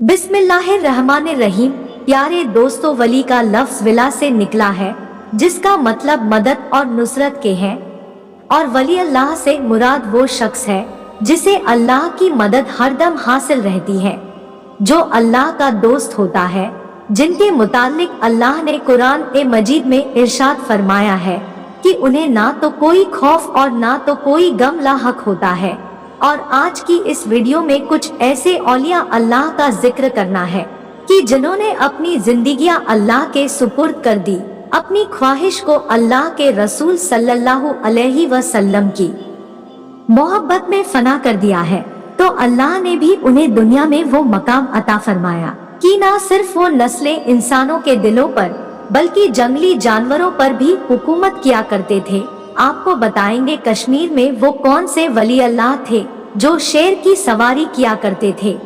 बिस्मिल्लाहिर्रहमानिर्रहीम। प्यारे दोस्तों, वली का लफ्ज विला से निकला है, जिसका मतलब मदद और नुसरत के हैं। और वली अल्लाह से मुराद वो शख्स है जिसे अल्लाह की मदद हरदम हासिल रहती है, जो अल्लाह का दोस्त होता है, जिनके मुताल्लिक अल्लाह ने कुरान ए मजीद में इरशाद फरमाया है कि उन्हें ना तो कोई खौफ और ना तो कोई गम लाहक होता है। और आज की इस वीडियो में कुछ ऐसे औलिया अल्लाह का जिक्र करना है कि जिन्होंने अपनी जिंदगियां अल्लाह के सुपुर्द कर दी, अपनी ख्वाहिश को अल्लाह के रसूल सल्लल्लाहु अलैहि वसल्लम की मोहब्बत में फना कर दिया है। तो अल्लाह ने भी उन्हें दुनिया में वो मकाम अता फरमाया कि ना सिर्फ वो नस्लें इंसानों के दिलों पर बल्कि जंगली जानवरों पर भी हुकूमत किया करते थे। आपको बताएंगे कश्मीर में वो कौन से वली अल्लाह थे जो शेर की सवारी किया करते थे,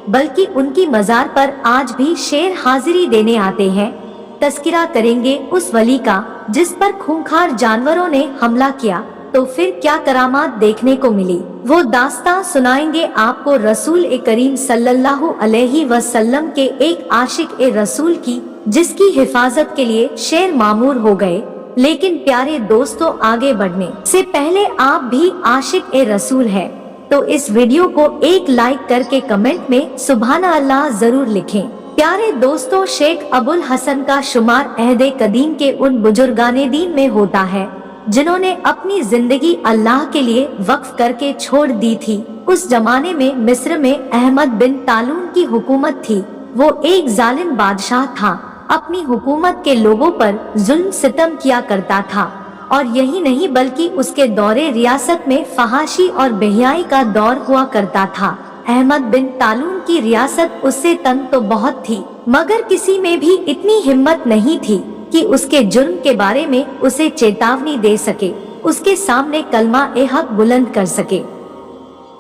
बल्कि उनकी मजार पर आज भी शेर हाजिरी देने आते हैं। तस्किरा करेंगे उस वली का जिस पर खूंखार जानवरों ने हमला किया, तो फिर क्या करामात देखने को मिली, वो दास्तां सुनाएंगे आपको रसूल ए करीम सल्लल्लाहु अलैहि वसल्लम के एक आशिक ए रसूल की, जिसकी हिफाजत के लिए शेर मामूर हो गए। लेकिन प्यारे दोस्तों, आगे बढ़ने से पहले आप भी आशिक ए रसूल है तो इस वीडियो को एक लाइक करके कमेंट में सुभान अल्लाह जरूर लिखें। प्यारे दोस्तों, शेख अबुल हसन का शुमार अहदे कदीम के उन बुजुर्गाने दीन में होता है जिन्होंने अपनी जिंदगी अल्लाह के लिए वक्फ करके छोड़ दी थी। उस जमाने में मिस्र में अहमद बिन तालून की हुकूमत थी। वो एक जालिम बादशाह था, अपनी हुकूमत के लोगों पर जुल्म सितम किया करता था। और यही नहीं बल्कि उसके दौरे रियासत में फहाशी और बेहयाई का दौर हुआ करता था। अहमद बिन तालून की रियासत उससे तंग तो बहुत थी, मगर किसी में भी इतनी हिम्मत नहीं थी कि उसके जुर्म के बारे में उसे चेतावनी दे सके, उसके सामने कलमा ए हक बुलंद कर सके।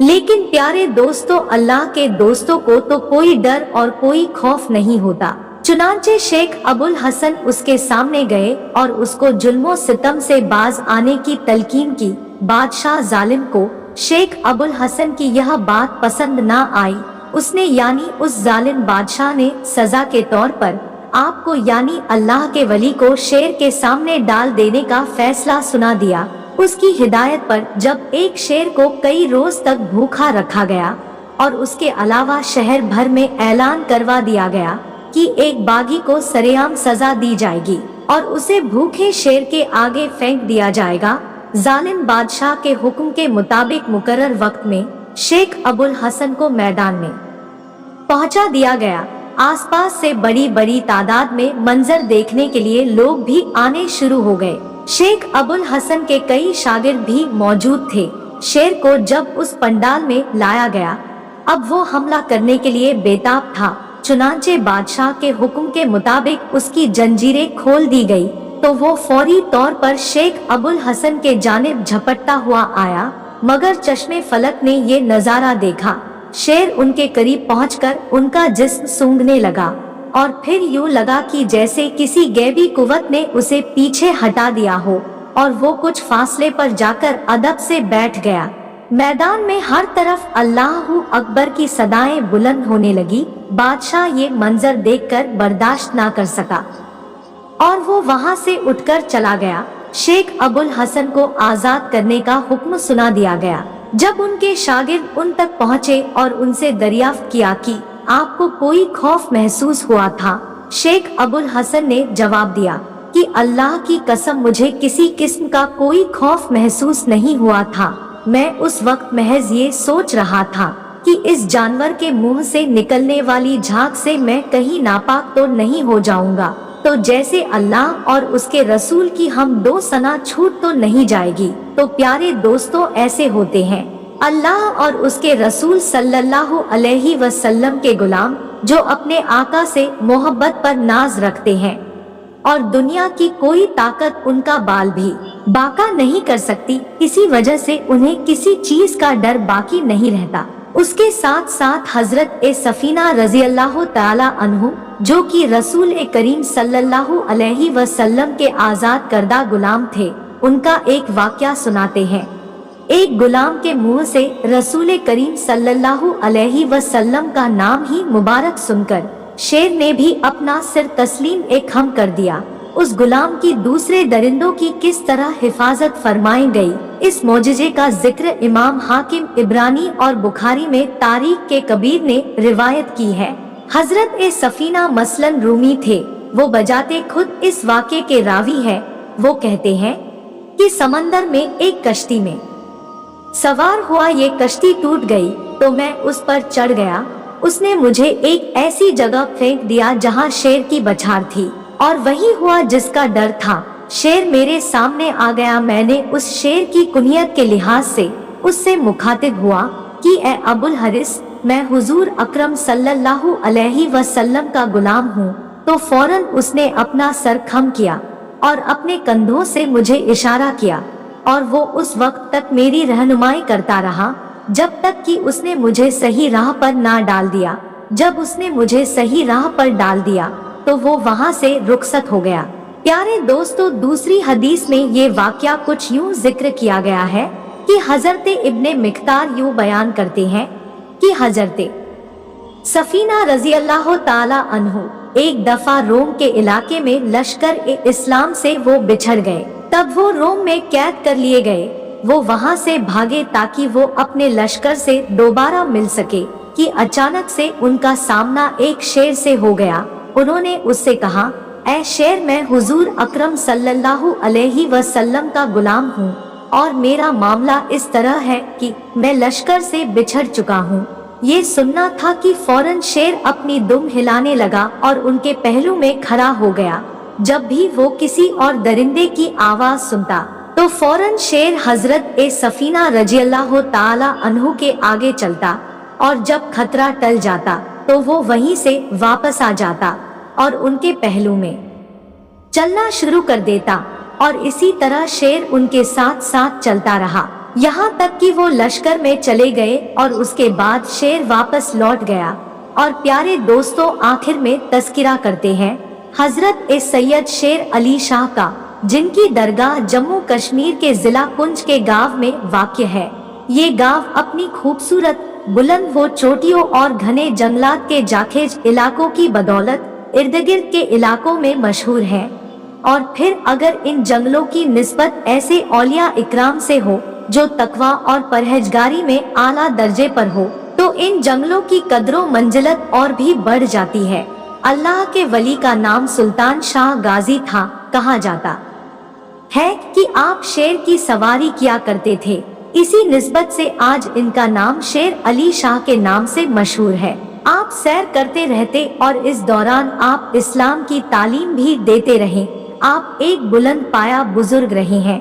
लेकिन प्यारे दोस्तों, अल्लाह के दोस्तों को तो कोई डर और कोई खौफ नहीं होता। चुनांचे शेख अबुल हसन उसके सामने गए और उसको जुल्मों सितम से बाज आने की तलकीन की। बादशाह जालिम को शेख अबुल हसन की यह बात पसंद ना आई। उसने यानी उस जालिम बादशाह ने सजा के तौर पर आपको यानी अल्लाह के वली को शेर के सामने डाल देने का फैसला सुना दिया। उसकी हिदायत पर जब एक शेर को कई रोज तक भूखा रखा गया और उसके अलावा शहर भर में ऐलान करवा दिया गया कि एक बागी को सरेआम सजा दी जाएगी और उसे भूखे शेर के आगे फेंक दिया जाएगा, जालिम बादशाह के हुक्म के मुताबिक मुकर्रर वक्त में शेख अबुल हसन को मैदान में पहुंचा दिया गया। आसपास से बड़ी बड़ी तादाद में मंजर देखने के लिए लोग भी आने शुरू हो गए। शेख अबुल हसन के कई शागिर्द भी मौजूद थे। शेर को जब उस पंडाल में लाया गया, अब वो हमला करने के लिए बेताब था। चुनांचे बादशाह के हुक्म के मुताबिक उसकी जंजीरें खोल दी गई तो वो फौरी तौर पर शेख अबुल हसन के जानिब झपटता हुआ आया, मगर चश्मे फलक ने ये नजारा देखा। शेर उनके करीब पहुंचकर उनका जिस्म सूंघने लगा और फिर यूं लगा कि जैसे किसी गैबी कुव्वत ने उसे पीछे हटा दिया हो, और वो कुछ फासले पर जाकर अदब से बैठ गया। मैदान में हर तरफ अल्लाहू अकबर की सदाएं बुलंद होने लगी। बादशाह ये मंजर देखकर बर्दाश्त ना कर सका और वो वहां से उठकर चला गया। शेख अबुल हसन को आजाद करने का हुक्म सुना दिया गया। जब उनके शागिर्द उन तक पहुँचे और उनसे दरियाफ्त किया कि आपको कोई खौफ महसूस हुआ था, शेख अबुल हसन ने जवाब दिया कि अल्लाह की कसम, मुझे किसी किस्म का कोई खौफ महसूस नहीं हुआ था। मैं उस वक्त महज ये सोच रहा था कि इस जानवर के मुंह से निकलने वाली झाग से मैं कहीं नापाक तो नहीं हो जाऊंगा, तो जैसे अल्लाह और उसके रसूल की हम दो सना छूट तो नहीं जाएगी। तो प्यारे दोस्तों, ऐसे होते हैं अल्लाह और उसके रसूल सल्लल्लाहु अलैहि वसल्लम के गुलाम, जो अपने आका से मोहब्बत पर नाज रखते हैं और दुनिया की कोई ताकत उनका बाल भी बाका नहीं कर सकती। इसी वजह से उन्हें किसी चीज का डर बाकी नहीं रहता। उसके साथ साथ हजरत ए सफीना रजी अल्लाह ताला अन्हु, जो कि रसूल ए करीम सल्लल्लाहु अलैहि वसल्लम के आजाद करदा गुलाम थे, उनका एक वाकया सुनाते हैं। एक गुलाम के मुंह से रसूल करीम सल्लल्लाहु अलैहि वसल्लम का नाम ही मुबारक सुनकर शेर ने भी अपना सिर तस्लीम एक खम कर दिया। उस गुलाम की दूसरे दरिंदों की किस तरह हिफाजत फरमाई गई, इस मोजिजे का जिक्र इमाम हाकिम इब्रानी और बुखारी में तारीख के कबीर ने रिवायत की है। हजरत ए सफीना मसलन रूमी थे, वो बजाते खुद इस वाक़े के रावी है। वो कहते हैं कि समंदर में एक कश्ती में सवार हुआ, ये कश्ती टूट गई तो मैं उस पर चढ़ गया। उसने मुझे एक ऐसी जगह फेंक दिया जहाँ शेर की बछार थी, और वही हुआ जिसका डर था। शेर मेरे सामने आ गया। मैंने उस शेर की कुनियत के लिहाज से उससे मुखातिब हुआ कि ए अबुल हरिस, मैं हुजूर अकरम सल्लल्लाहु अलैहि वसल्लम का गुलाम हूँ। तो फौरन उसने अपना सर खम किया और अपने कंधों से मुझे इशारा किया, और वो उस वक्त तक मेरी रहनुमाई करता रहा जब तक कि उसने मुझे सही राह पर ना डाल दिया। जब उसने मुझे सही राह पर डाल दिया तो वो वहाँ से रुखसत हो गया। प्यारे दोस्तों, दूसरी हदीस में ये वाक़या कुछ यूं जिक्र किया गया है कि हजरत इब्ने मिक्तार यूं बयान करते हैं कि हजरत सफीना रजी अल्लाह ताला अन्हु एक दफा रोम के इलाके में लश्कर ए इस्लाम से वो बिछड़ गए। तब वो रोम में कैद कर लिए गए। वो वहाँ से भागे ताकि वो अपने लश्कर से दोबारा मिल सके कि अचानक से उनका सामना एक शेर से हो गया। उन्होंने उससे कहा, ऐ शेर, मैं हुजूर अकरम सल्लल्लाहु अलैहि वसल्लम का गुलाम हूँ और मेरा मामला इस तरह है कि मैं लश्कर से बिछड़ चुका हूँ। ये सुनना था कि फौरन शेर अपनी दुम हिलाने लगा और उनके पहलू में खड़ा हो गया। जब भी वो किसी और दरिंदे की आवाज सुनता तो फौरन शेर हजरत ए सफीना रज़ियल्लाहु ताला अन्हु के आगे चलता, और जब खतरा टल जाता तो वो वहीं से वापस आ जाता और उनके पहलू में चलना शुरू कर देता, और इसी तरह शेर उनके साथ साथ चलता रहा यहाँ तक कि वो लश्कर में चले गए, और उसके बाद शेर वापस लौट गया। और प्यारे दोस्तों, आखिर में तस्किरा करते हैं हजरत ए सैयद शेर अली शाह का, जिनकी दरगाह जम्मू कश्मीर के जिला पुंछ के गांव में वाक़ है। ये गांव अपनी खूबसूरत बुलंद वो चोटियों और घने जंगलात के जाखेज इलाकों की बदौलत इर्द गिर्द के इलाकों में मशहूर है। और फिर अगर इन जंगलों की निस्बत ऐसे औलिया इकराम से हो जो तकवा और परहेजगारी में आला दर्जे पर हो, तो इन जंगलों की कदरों मंजिलत और भी बढ़ जाती है। अल्लाह के वली का नाम सुल्तान शाह गाजी था। कहा जाता है कि आप शेर की सवारी किया करते थे। इसी निस्बत से आज इनका नाम शेर अली शाह के नाम से मशहूर है। आप सैर करते रहते और इस दौरान आप इस्लाम की तालीम भी देते रहे। आप एक बुलंद पाया बुजुर्ग रहे हैं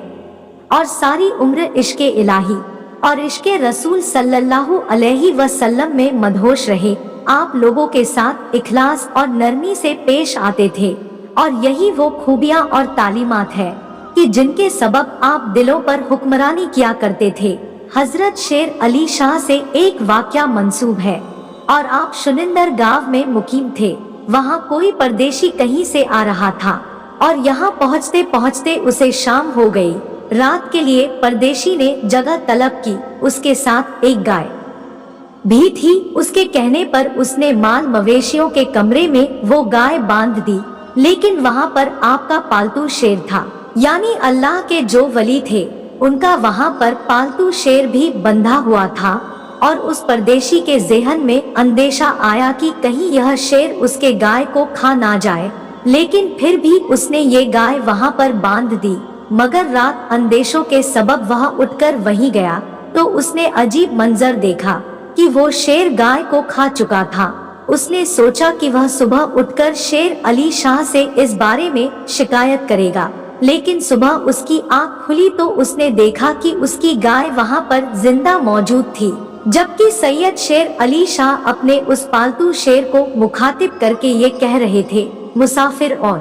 और सारी उम्र इश्के इलाही और इश्के रसूल सल्लल्लाहु अलैहि वसल्लम में मदहोश रहे। आप लोगों के साथ इखलास और नरमी से पेश आते थे, और यही वो खूबियां और तालीमात है कि जिनके सबब आप दिलों पर हुक्मरानी किया करते थे। हजरत शेर अली शाह से एक वाक़या मंसूब है, और आप शुनिंदर गांव में मुकीम थे। वहाँ कोई परदेशी कहीं से आ रहा था, और यहाँ पहुँचते पहुँचते उसे शाम हो गई। रात के लिए परदेशी ने जगह तलब की। उसके साथ एक गाय भी थी। उसके कहने पर उसने माल मवेशियों के कमरे में वो गाय बांध दी, लेकिन वहाँ पर आपका पालतू शेर था। यानी अल्लाह के जो वली थे उनका वहाँ पर पालतू शेर भी बंधा हुआ था, और उस परदेशी के ज़हन में अंदेशा आया कि कहीं यह शेर उसके गाय को खा ना जाए। लेकिन फिर भी उसने ये गाय वहाँ पर बांध दी, मगर रात अंदेशों के सबब वह उठकर वहीं गया तो उसने अजीब मंजर देखा कि वो शेर गाय को खा चुका था। उसने सोचा कि वह सुबह उठकर शेर अली शाह से इस बारे में शिकायत करेगा, लेकिन सुबह उसकी आंख खुली तो उसने देखा कि उसकी गाय वहाँ पर जिंदा मौजूद थी, जबकि सैयद शेर अली शाह अपने उस पालतू शेर को मुखातिब करके ये कह रहे थे, मुसाफिर और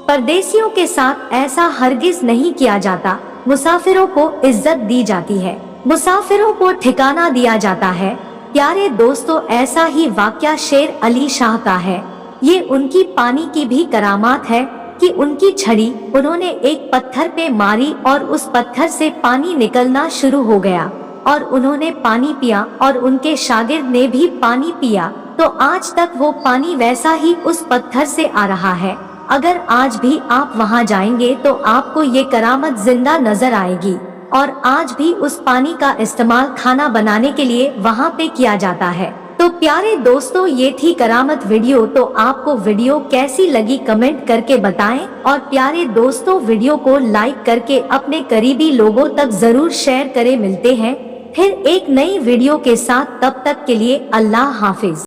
परदेसियों के साथ ऐसा हरगिज नहीं किया जाता। मुसाफिरों को इज्जत दी जाती है, मुसाफिरों को ठिकाना दिया जाता है। प्यारे दोस्तों, ऐसा ही वाक़या शेर अली शाह का है। ये उनकी पानी की भी करामात है। कि उनकी छड़ी उन्होंने एक पत्थर पे मारी और उस पत्थर से पानी निकलना शुरू हो गया और उन्होंने पानी पिया और उनके शागिर्द ने भी पानी पिया, तो आज तक वो पानी वैसा ही उस पत्थर से आ रहा है। अगर आज भी आप वहां जाएंगे तो आपको ये करामत जिंदा नजर आएगी और आज भी उस पानी का इस्तेमाल खाना बनाने के लिए वहां पे किया जाता है। तो प्यारे दोस्तों, ये थी करामत वीडियो। तो आपको वीडियो कैसी लगी कमेंट करके बताएं और प्यारे दोस्तों वीडियो को लाइक करके अपने करीबी लोगों तक जरूर शेयर करें। मिलते हैं फिर एक नई वीडियो के साथ, तब तक के लिए अल्लाह हाफिज।